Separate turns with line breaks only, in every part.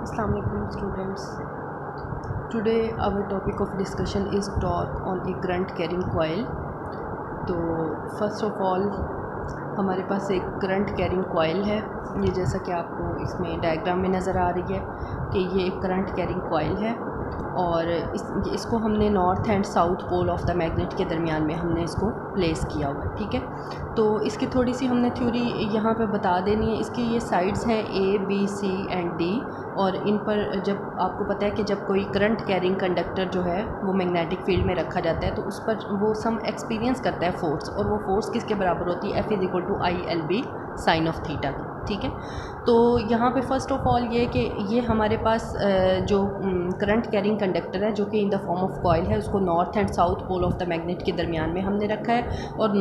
Assalamu alaikum students. Today our topic of discussion is torque on a current carrying coil. तो first of all हमारे पास एक current carrying coil है। ये जैसा कि आपको इसमें डायग्राम में नज़र आ रही है कि ये एक करंट कैरिंग कॉइल है और इसको हमने north and south pole of the magnet के दरमियान में हमने इसको प्लेस किया हुआ है। ठीक है, तो इसकी थोड़ी सी हमने थ्योरी यहाँ पे बता देनी है। इसकी ये साइड्स हैं A B C and D, और इन पर जब आपको पता है कि जब कोई करंट कैरिंग कंडक्टर जो है वो मैग्नेटिक फील्ड में रखा जाता है तो उस पर वो सम एक्सपीरियंस करता है फोर्स, और वो फोर्स किसके बराबर होती है? F=ILB साइन ऑफ थीटा की। ठीक है, तो यहाँ पे फर्स्ट ऑफ ऑल ये कि ये हमारे पास जो करंट कैरिंग कंडक्टर है जो कि in the form of coil है, उसको north and south pole of the magnet के दरमियान में हमने रखा है। और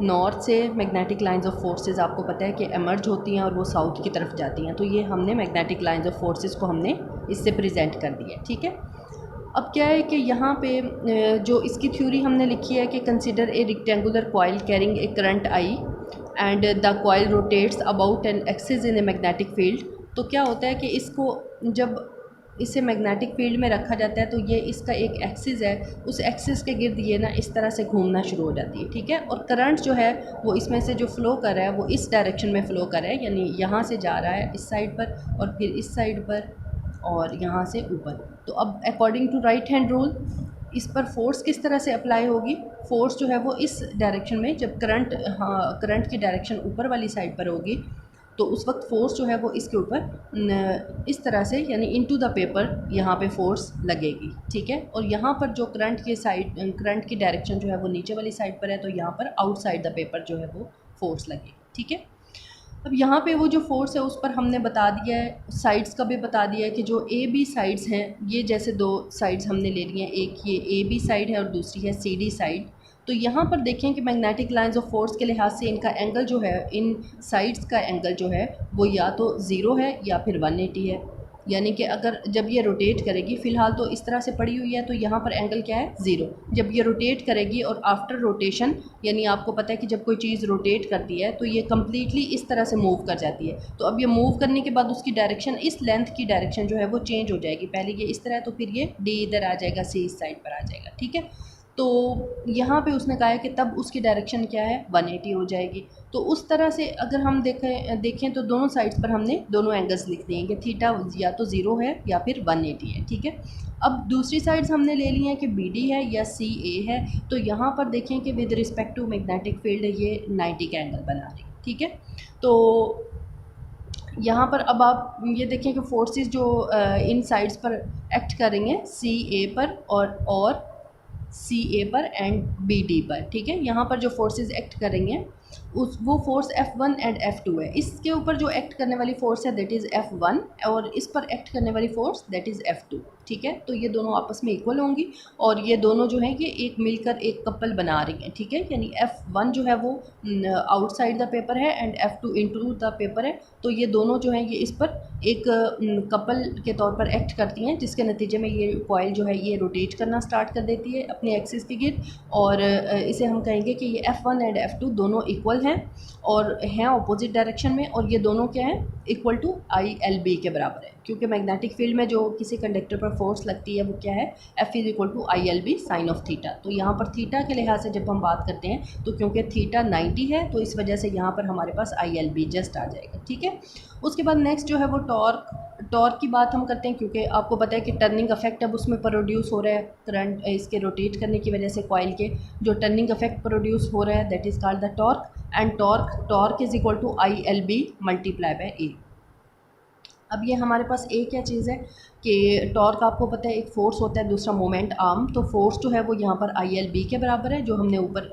नॉर्थ से मैग्नेटिक लाइंस ऑफ फोर्सेस आपको पता है कि एमर्ज होती हैं और वो साउथ की तरफ जाती हैं। तो ये हमने मैग्नेटिक लाइंस ऑफ फोर्सेस को हमने इससे प्रेजेंट कर दिया है। ठीक है, अब क्या है कि यहाँ पे जो इसकी थ्योरी हमने लिखी है कि consider a rectangular coil carrying a current I and the coil rotates about an axis in a magnetic field. तो क्या होता है कि इसको जब इसे मैग्नेटिक फील्ड में रखा जाता है तो ये इसका एक एक्सिस है, उस एक्सिस के गिर्द ये ना इस तरह से घूमना शुरू हो जाती है। ठीक है, और करंट जो है वो इसमें से जो फ़्लो कर रहा है वो इस डायरेक्शन में फ़्लो कर रहा है, यानी यहाँ से जा रहा है इस साइड पर और फिर इस साइड पर और यहाँ से ऊपर। तो अब according to right hand rule इस पर फोर्स किस तरह से अप्लाई होगी? फोर्स जो है वो इस डायरेक्शन में, जब करंट की डायरेक्शन ऊपर वाली साइड पर होगी तो उस वक्त फोर्स जो है वो इसके ऊपर इस तरह से यानी इनटू द पेपर यहाँ पे फोर्स लगेगी। ठीक है, और यहाँ पर जो करंट की डायरेक्शन जो है वो नीचे वाली साइड पर है, तो यहाँ पर आउटसाइड द पेपर जो है वो फोर्स लगेगी। ठीक है, अब यहाँ पे वो जो फोर्स है उस पर हमने बता दिया है, साइड्स का भी बता दिया है कि जो ए बी साइड्स हैं, ये जैसे दो साइड्स हमने ले ली हैं, एक ये ए बी साइड है और दूसरी है सी डी साइड। तो यहाँ पर देखें कि मैग्नेटिक लाइंस ऑफ फोर्स के लिहाज से इनका एंगल जो है, इन साइड्स का एंगल जो है वो या तो ज़ीरो है या फिर 180 है। यानी कि अगर जब ये रोटेट करेगी, फ़िलहाल तो इस तरह से पड़ी हुई है तो यहाँ पर एंगल क्या है? ज़ीरो। जब ये रोटेट करेगी और आफ्टर रोटेशन, यानी आपको पता है कि जब कोई चीज़ रोटेट करती है तो ये कम्प्लीटली इस तरह से मूव कर जाती है। तो अब ये मूव करने के बाद उसकी डायरेक्शन, इस लेंथ की डायरेक्शन जो है वो चेंज हो जाएगी। पहले ये इस तरह है तो फिर ये डी इधर आ जाएगा, सी इस साइड पर आ जाएगा। ठीक है, तो यहाँ पे उसने कहा है कि तब उसकी डायरेक्शन क्या है? 180 हो जाएगी। तो उस तरह से अगर हम देखें तो दोनों साइड्स पर हमने दोनों एंगल्स लिख दिए कि थीटा या तो ज़ीरो है या फिर 180 है। ठीक है, अब दूसरी साइड्स हमने ले ली हैं कि बी डी है या सी ए है। तो यहाँ पर देखें कि with respect to magnetic field ये 90 का एंगल बना रही है। ठीक है, तो यहाँ पर अब आप ये देखें कि फोर्सेस जो इन साइड्स पर एक्ट करेंगे सी ए पर और सी ए पर एंड बी डी पर। ठीक है, यहाँ पर जो फोर्सेस एक्ट करेंगे वो फोर्स F1 एंड F2 है। इसके ऊपर जो एक्ट करने वाली फोर्स है दैट इज़ F1 और इस पर एक्ट करने वाली फोर्स दैट इज़ F2। ठीक है, तो ये दोनों आपस में इक्वल होंगी और ये दोनों जो हैं ये एक मिलकर एक कपल बना रही हैं। ठीक है, यानी F1 जो है वो आउटसाइड द पेपर है and F2 into the paper है। तो ये दोनों जो हैं ये इस पर एक कपल के तौर पर एक्ट करती हैं, जिसके नतीजे में ये कॉइल जो है ये रोटेट करना स्टार्ट कर देती है अपने एक्सिस के गिर्द, और इसे हम कहेंगे कि ये F1 एंड F2 दोनों इक्वल हैं और हैं अपोजिट डायरेक्शन में, और ये दोनों क्या हैं? इक्वल टू ILB के बराबर है, क्योंकि मैग्नेटिक फील्ड में जो किसी कंडक्टर पर फोर्स लगती है वो क्या है? F=ILB sign of theta. तो यहाँ पर थीटा के लिहाज से जब हम बात करते हैं तो क्योंकि थीटा 90 है तो इस वजह से यहाँ पर हमारे पास ILB जस्ट आ जाएगा। ठीक है, उसके बाद नेक्स्ट जो है वो टॉर्क की बात हम करते हैं, क्योंकि आपको पता है कि टर्निंग इफेक्ट अब उसमें प्रोड्यूस हो रहा है करंट इसके रोटेट करने की वजह से कॉइल के जो टर्निंग इफेक्ट प्रोड्यूस हो रहा है that is called the torque, and torque =ILB multiply by A. अब ये हमारे पास ए क्या चीज़ है कि टॉर्क आपको पता है एक फ़ोर्स होता है, दूसरा मोमेंट आर्म। तो फोर्स जो है वो यहाँ पर ILB के बराबर है जो हमने ऊपर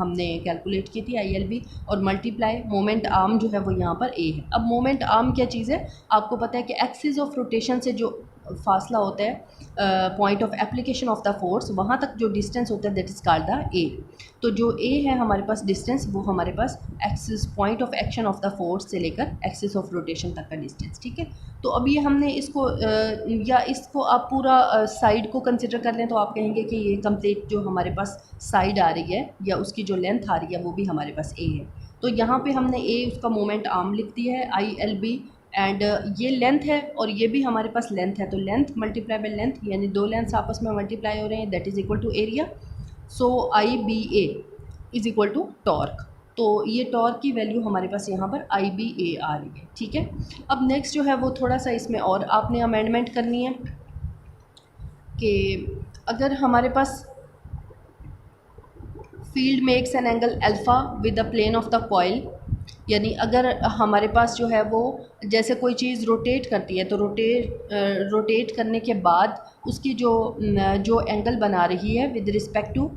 हमने कैलकुलेट की थी ILB, और मल्टीप्लाई मोमेंट आर्म जो है वो यहाँ पर ए है। अब मोमेंट आर्म क्या चीज़ है? आपको पता है कि एक्सिस ऑफ रोटेशन से जो फासला होता है point of application of the force, वहाँ तक जो डिस्टेंस होता है that is called the A. तो जो ए है हमारे पास डिस्टेंस, वो हमारे पास axis point of action of the force से लेकर एक्सिस ऑफ रोटेशन तक का डिस्टेंस। ठीक है, तो अब ये हमने इसको या इसको आप पूरा साइड को कंसिडर कर लें तो आप कहेंगे कि ये कंप्लीट जो हमारे पास साइड आ रही है या उसकी जो लेंथ आ रही है वो भी हमारे पास ए है। तो यहाँ पे हमने ए उसका मोमेंट आर्म लिख दिया है ILB, एंड ये लेंथ है और ये भी हमारे पास लेंथ है, तो लेंथ मल्टीप्लाई बाय लेंथ, यानी दो लेंथ्स आपस में मल्टीप्लाई हो रहे हैं, that is equal to area. So IBA is equal to torque. तो ये टॉर्क की वैल्यू हमारे पास यहाँ पर IBA आ रही है, ठीक है। अब नेक्स्ट जो है वो थोड़ा सा इसमें और आपने अमेंडमेंट करनी है कि अगर हमारे पास field makes an angle alpha with the plane of the coil, यानी अगर हमारे पास जो है वो जैसे कोई चीज़ रोटेट करती है तो रोटेट करने के बाद उसकी जो एंगल बना रही है with respect two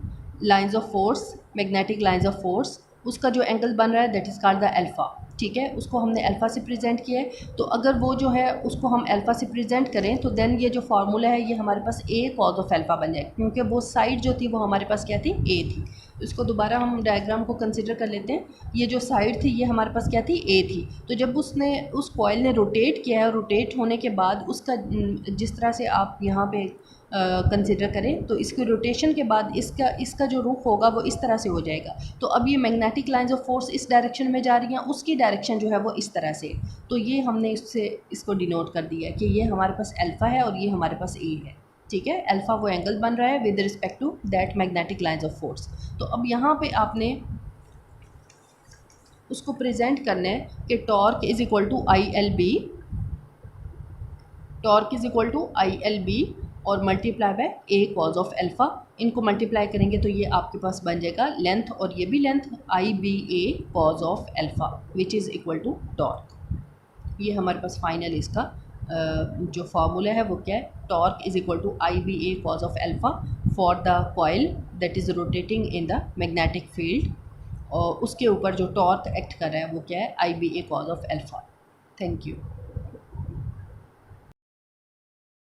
lines of force, magnetic lines of force, उसका जो एंगल बन रहा है that is called the alpha, ठीक है। उसको हमने अल्फ़ा से प्रेजेंट किया है। तो अगर वो जो है उसको हम अल्फ़ा से प्रेजेंट करें तो देन ये जो फार्मूला है ये हमारे पास A cos ऑफ अल्फ़ा बन जाएगा, क्योंकि वो साइड जो थी वो हमारे पास क्या थी, A थी। इसको दोबारा हम डायग्राम को कंसिडर कर लेते हैं। ये जो साइड थी ये हमारे पास क्या थी, A थी। तो जब उस कॉइल ने रोटेट किया है, रोटेट होने के बाद उसका जिस तरह से आप यहाँ पे कंसिडर करें तो इसके रोटेशन के बाद इसका जो रुख होगा वो इस तरह से हो जाएगा। तो अब ये मैग्नेटिक लाइंस ऑफ फोर्स इस डायरेक्शन में जा रही हैं, उसकी डायरेक्शन जो है वो इस तरह से। तो ये हमने इसको डिनोट कर दिया है कि ये हमारे पास अल्फ़ा है और ये हमारे पास A है, ठीक है। अल्फ़ा वो एंगल बन रहा है with respect to that magnetic lines of force. तो अब यहाँ पे आपने उसको प्रेजेंट करना है कि torque is equal to ILB, torque is equal to ILB और multiply by A cos of alpha. इनको मल्टीप्लाई करेंगे तो ये आपके पास बन जाएगा लेंथ और ये भी length IBA cos of alpha which is equal to torque. ये हमारे पास फाइनल इसका जो फार्मूला है वो क्या है, torque is equal to IBA cos of alpha for the coil that is rotating in the magnetic field, और उसके ऊपर जो टॉर्क एक्ट कर रहा है वो क्या है, IBA cos of alpha. Thank you.